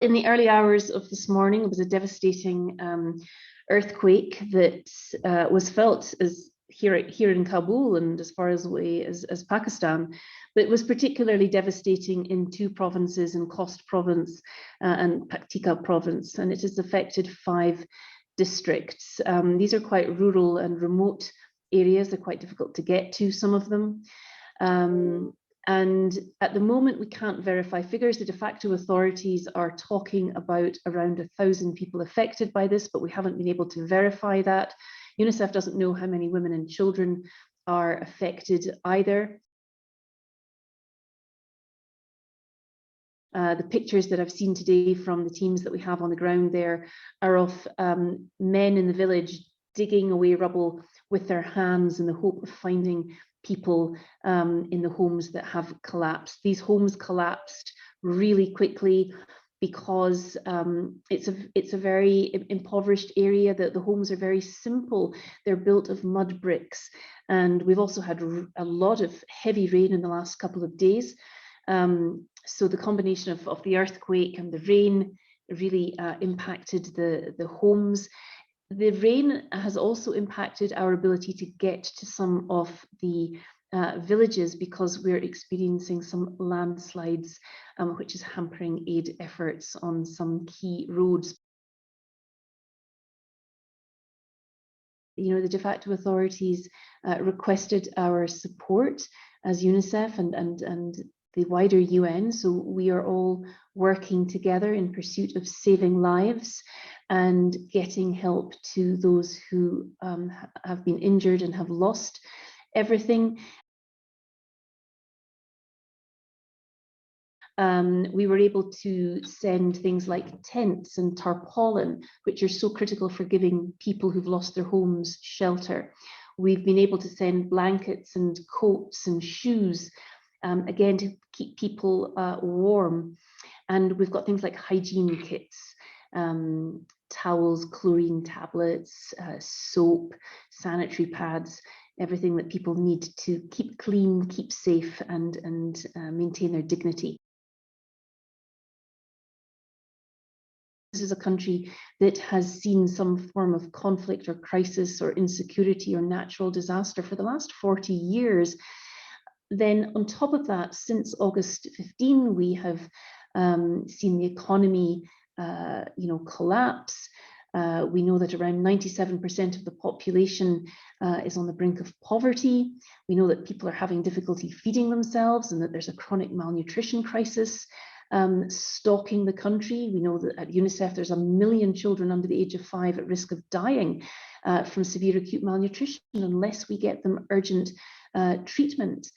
In the early hours of this morning, it was a devastating earthquake that was felt as here in Kabul and as far away as Pakistan, but it was particularly devastating in two provinces, in Khost province and Paktika province, and it has affected 5 districts. These are quite rural and remote areas. They're quite difficult to get to, some of them. And at the moment, we can't verify figures. The de facto authorities are talking about around 1,000 people affected by this, but we haven't been able to verify that. UNICEF doesn't know how many women and children are affected either. The pictures that I've seen today from the teams that we have on the ground there are of men in the village digging away rubble with their hands in the hope of finding people in the homes that have collapsed. These homes collapsed really quickly because it's a very impoverished area. The homes are very simple. They're built of mud bricks, and we've also had a lot of heavy rain in the last couple of days. So the combination of the earthquake and the rain really impacted the homes. The rain has also impacted our ability to get to some of the villages because we're experiencing some landslides, which is hampering aid efforts on some key roads. You know, the de facto authorities requested our support as UNICEF and the wider UN. So we are all working together in pursuit of saving lives and getting help to those who have been injured and have lost everything. We were able to send things like tents and tarpaulin, which are so critical for giving people who've lost their homes shelter. We've been able to send blankets and coats and shoes, again, to keep people warm. And we've got things like hygiene kits, towels, chlorine tablets, soap, sanitary pads, everything that people need to keep clean, keep safe, and maintain their dignity. This is a country that has seen some form of conflict or crisis or insecurity or natural disaster for the last 40 years. Then on top of that, since August 15, we have seen the economy collapse. We know that around 97% of the population is on the brink of poverty. We know that people are having difficulty feeding themselves and that there's a chronic malnutrition crisis stalking the country. We know that at UNICEF there's 1 million children under the age of 5 at risk of dying from severe acute malnutrition unless we get them urgent treatment.